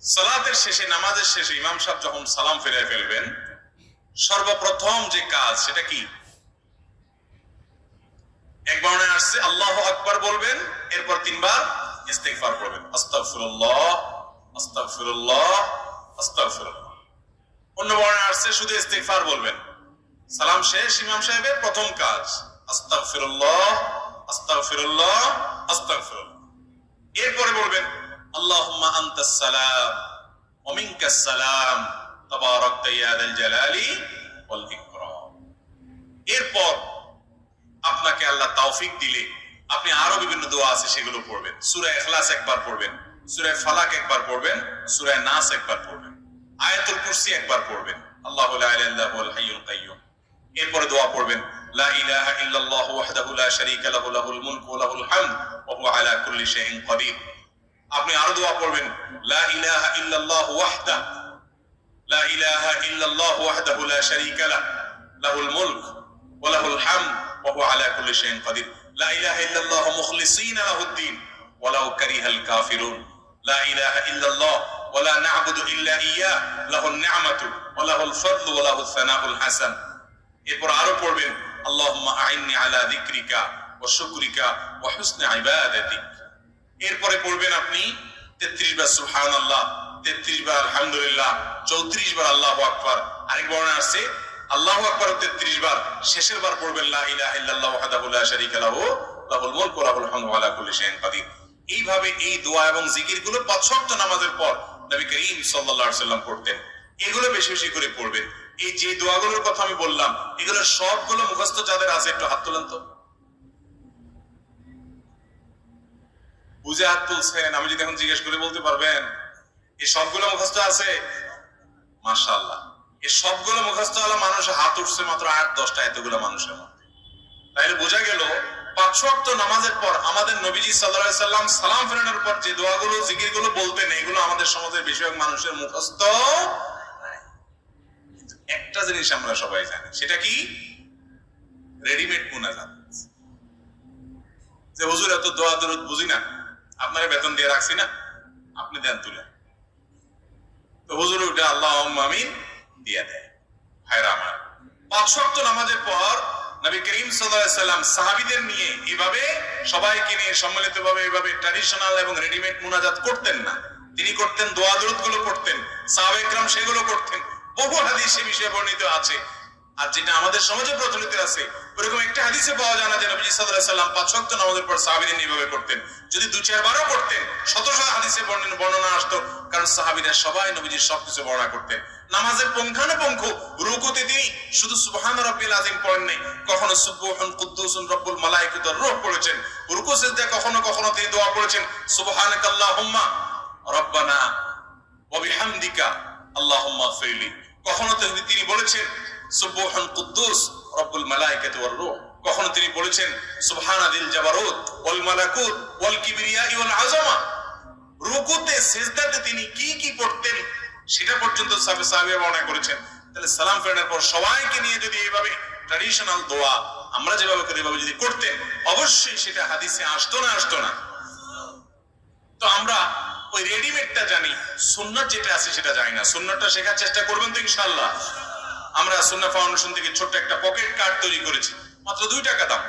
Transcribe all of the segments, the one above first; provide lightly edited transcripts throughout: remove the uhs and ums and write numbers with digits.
সালাতের শেষে, নামাজের শেষে ইমাম সাহেব যখন সালাম ফিরিয়ে ফেলবেন, সর্বপ্রথম যে কাজ সেটা কি? এক বর্ণনায় আসছে আল্লাহু আকবার বলবেন, এরপর তিনবার ইস্তিগফার করবেন, আস্তাগফিরুল্লাহ আস্তাগফিরুল্লাহ আস্তাগফিরুল্লাহ। অন্য বর্ণনায় আসছে শুধু ইস্তিগফার বলবেন। সালাম শেষ ইমাম সাহেবের প্রথম কাজ আস্তাগফিরুল্লাহ আস্তাগফিরুল্লাহ আস্তাগফিরুল্লাহ। এরপরে বলবেন আল্লাহুম্মা আনতাস সালাম ওয়া মিনকাস সালাম তাবারাকতা ইয়া যাল জালালি ওয়াল ইকরাম। এরপর আপনাকে আল্লাহ তৌফিক দিলে আপনি আরো বিভিন্ন দোয়া আছে সেগুলো পড়বেন। সূরা ইখলাস একবার পড়বেন, সূরা ফালাক একবার পড়বেন, সূরা নাস একবার পড়বেন, আয়াতুল কুরসি একবার পড়বেন, আল্লাহু লা ইলাহা ইল্লা হুয়াল হাইয়ুল কাইয়্যুম। এরপরে দোয়া পড়বেন লা ইলাহা ইল্লাল্লাহু ওয়াহদাহু লা শারীকা লাহু লাহুল মুলকু ওয়া লাহুল হামদ ওয়া হুয়া আলা কুল্লি শাইইন কাদির। আপনি আরো দোয়া পড়বেন লা ইলাহা ইল্লাল্লাহু ওয়াহদাহু লা ইলাহা ইল্লাল্লাহু ওয়াহদাহু লা শারীকা লাহুল মুলক ওয়া লাহুল হামদ ওয়া হুয়া আলা কুল্লি শাইইন কাদির। লা ইলাহা ইল্লাল্লাহু মুখলিসিনা লাহুদ-দ্বীন ওয়ালাউ কারিহাল কাফিরুন। লা ইলাহা ইল্লাল্লাহ ওয়া লা না'বুদু ইল্লা ইয়্যাহ লাহুন নি'মাতু ওয়া লাহুল ফাদলু ওয়া লাহুস সানাউল হাসান। এরপর আরো পড়বেন আল্লাহুম্মা আইন্নি আলা যিকরিকা ওয়া শুকরিকা ওয়া হুসনি ইবাদাতিক। এরপরে পড়বেন আপনি 33 বার সুবহানাল্লাহ, 33 বার আলহামদুলিল্লাহ, 34 বার আল্লাহু আকবার। আরেক বর্ণনা আছে আল্লাহু আকবার 33 বার, শেষের বার পড়বেন লা ইলাহা ইল্লাল্লাহু ওয়াহদাহু লা শারীকা লাহু লাহুল মুলকু ওয়া লাহুল হামদু ওয়া আলা কুল্লি শাইইন কাদির। এইভাবে এই দোয়া এবং জিকিরগুলো 5 ওয়াক্ত নামাজের পর নবী করিম সাল্লাল্লাহু আলাইহি সাল্লাম পড়তেন। এগুলো বেশি বেশি করে পড়বেন। এই যে দোয়াগুলোর কথা আমি বললাম এগুলো সবগুলো মুখস্থ যাদের আছে একটু হাত তোলেন তো। বুঝে হাত তুলছেন? আমি যদি এখন জিজ্ঞেস করে বলতে পারবেন এই সবগুলো মুখস্থ আছে? মাশাআল্লাহ। এই সবগুলো মুখস্থ হলো মানুষের হাত উঠছে মাত্র 8-10টা এতগুলো মানুষের মধ্যে। তাইলে বোঝা গেল 5 ওয়াক্ত নামাজের পর আমাদের নবীজি সাল্লাল্লাহু আলাইহি সাল্লাম সালাম ফেরানোর পর যে দোয়াগুলো জিকিরগুলো বলতেন এগুলো আমাদের সমাজের বেশিরভাগ মানুষের মুখস্থ নাই। কিন্তু একটা জিনিস আমরা সবাই জানি, সেটা কি? রেডিমেড মুনাজাত। যে হুজুর এত দোয়া দরুদ বুঝি না, আপনারে বেতন দিয়ে রাখছি না, আপনি দেন তুলে। তো হুজুর ওটা আল্লাহুম্মা আমিন দিয়ে দেয়। ভাইরা আমার, 5 ওয়াক্ত নামাজের পর নবী করিম সাল্লাল্লাহু আলাইহি সাল্লাম সাহাবীদের নিয়ে এভাবে সবাইকে নিয়ে সম্মিলিতভাবে এভাবে ট্র্যাডিশনাল এবং রেডিমেড মুনাজাত করতেন না। তিনি করতেন দোয়া দরুদ গুলো করতেন, সাহাবায়ে কেরাম সেগুলো করতেন। বহু হাদিসে বিষয়ে বর্ণিত আছে। আর যেটা আমাদের সমাজে প্রচলিত আছে ওরকম একটা হাদিসে পাওয়া যায় না যে নবী সাল্লাল্লাহু আলাইহি সাল্লাম 5 ওয়াক্ত নামাজের পর সাহাবীদের নিয়ে এভাবে করতেন। যদি 2-4 বারও করতেন শত শত হাদিসে বর্ণনা আসতো, কারণ সাহাবীরা সবাই নবীজির সবকিছু বর্ণনা করতেন। নামাজের পুঙ্খানুপুঙ্খ রুকুতে তিনি শুধু সুবহান রাব্বিল আযীম পড়েন নাই, কখনো সুবহুন কুদ্দুসুন রব্বুল মালায়েকাতু ওয়ার রূহ পড়েছেন। রুকু সিজদায় কখনো কখনো তিনি দোয়া করেছেন সুবহানাকাল্লাহুম্মা রাব্বানা ওয়া বিহামদিকা আল্লাহুম্মা ইগফিরলি। কখনো তিনি বলেছেন সুবহুন কুদ্দুস রব্বুল মালায়েকাতু ওয়ার রূহ। কখনো তিনি বলেছেন সুবহানাদিল জাবারুত ওয়াল মালাকুত ওয়াল কিবরিয়া ওয়াল আযমা। রুকুতে সিজদাতে তিনি কি কি পড়তেন সেটা পর্যন্ত সাহাবীরা বর্ণনা করেছেন। তাহলে সালাম ফেরানোর পর সবাইকে নিয়ে যদি এইভাবে ট্র্যাডিশনাল দোয়া আমরা যেভাবে করি এভাবে যদি করতেন অবশ্যই সেটা হাদিসে আসতো না? তো আমরা ওই রেডিমেডটা জানি, সুন্নাত যেটা আছে সেটা জানি না। সুন্নাতটা শেখার চেষ্টা করবেন তো ইনশাআল্লাহ। আমরা সুন্নাহ ফাউন্ডেশন থেকে ছোট্ট একটা পকেট কার্ড তৈরি করেছি, মাত্র 2 টাকা দাম।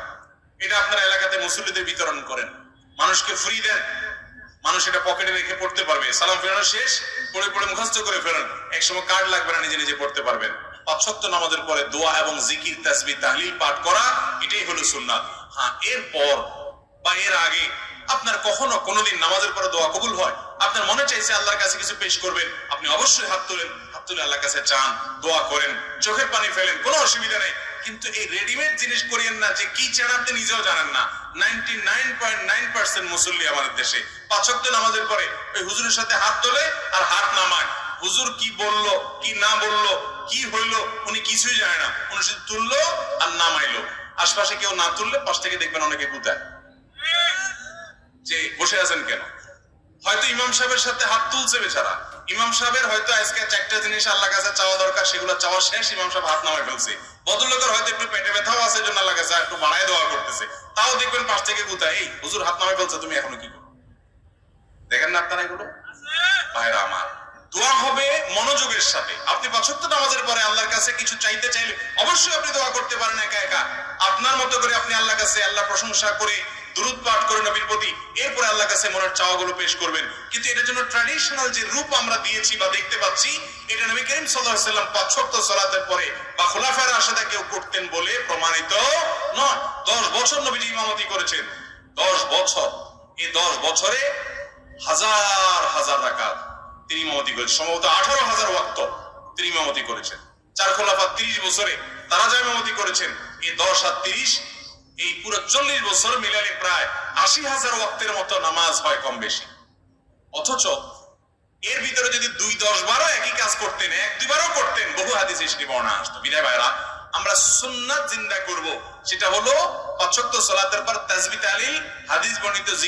এটা আপনারা এলাকাতে মুসল্লিদের বিতরণ করেন, মানুষকে ফ্রি দেন, মানুষ এটা পকেটে রেখে পড়তে পারবে। সালাম ফেরানো শেষ পড়ে পড়ে মুখস্থ করে ফেরান, একসময় কার্ড লাগবে না, নিজে নিজে পড়তে পারবেন। 5 ওয়াক্ত নামাজের পরে দোয়া এবং জিকির তাসবিহ তাহলিল পাঠ করা এটাই হলো সুন্নাত। হ্যাঁ, এরপর বা এর আগে আপনার কখনো কোনোদিন নামাজের পরে দোয়া কবুল হয়, আপনার মনে চাইছে আল্লাহর কাছে কিছু পেশ করবেন, আপনি অবশ্যই হাত তোলেন, হাত তুলে আল্লাহর কাছে চান, দোয়া করেন, চোখের পানি ফেলেন, কোনো অসুবিধা নেই। কিন্তু এই রেডিমেড জিনিস করিয়েন না যে কি চান আপনি নিজেও জানেন না। 99.9% মুসল্লি আমাদের দেশে 5 ওয়াক্ত নামাজের পরে ওই হুজুরের সাথে হাত তোলে আর হাত নামায়। হুজুর কি বললো কি না বললো কি হইলো উনি কিছুই জানে না, উনি শুধু তুললো আর নামাইলো। আশপাশে কেউ না তুললে পাশ থেকে দেখবেন অনেকে গুতায় যে বসে আছেন কেন। হয়তো ইমাম সাহেবের সাথে হাত তুলছে বেচারা, ইমাম সাহেবের হয়তো আজকে 4টা জিনিস আল্লাহর কাছে চাওয়া দরকার, সেগুলো চাওয়া শেষ, ইমাম সাহেব হাত নামায় ফেলছে। ভদ্রলোকের হয়তো একটু পেটে ব্যথাও আছে জন্য আল্লাহর কাছে একটু বাড়ায় দোয়া করতেছে, তাও দেখবেন পাশ থেকে গুতায়, এই হুজুর হাত নামায় ফেলছে তুমি এখনো কি করো? দেখেন না আপনারা এগুলো? ভাইরা আমার, দোয়া হবে মনোযোগের সাথে। আপনি 5 ওয়াক্ত নামাজের পরে আল্লাহর কাছে কিছু চাইতে চাইলে অবশ্যই আপনি দোয়া করতে পারেন একা একা, আপনার মতো করে আপনি আল্লাহর কাছে আল্লাহ প্রশংসা করে দুরূদ পাঠ করে নবীর প্রতি, এরপরে আল্লাহর কাছে মনের চাওয়াগুলো পেশ করবেন। কিন্তু এটার জন্য ট্র্যাডিশনাল যে রূপ আমরা দিয়েছি বা দেখতে পাচ্ছি, এটা নবী করিম সাল্লাল্লাহু আলাইহি ওয়াসাল্লাম 5 ওয়াক্ত সালাতের পরে বা খুলাফায়ে রাশিদা কেউ করতেন বলে প্রমাণিত নয়। 10 বছর নবীজি ইমামতি করেছেন, 10 বছর। এই 10 বছরে হাজার হাজার রাকাত তিনি ইমামতি করেছেন, সম্ভবত 18,000 ওয়াক্ত তিনি ইমামতি করেছেন। 4 খোলাফা 30 বছরে তারা যা ইমামতি করেছেন, এই 10 আর 30 এই পুরো 40 বছর মিলালে প্রায় 80,000 ওয়াক্তের মতো নামাজ হয় কম বেশি। অথচ এর ভিতরে যদি 2-10 বারও একই কাজ করতেন, 1-2 বারও করতেন, বহু হাদিসে সেটি বর্ণনা আসতো। বিদায় ভাইরা, আমরা সুন্নাত জিন্দা করব, সেটা হলো 5 ওয়াক্ত সালাতের পর তাসবিহ তাহলিল, হাদিস বর্ণিত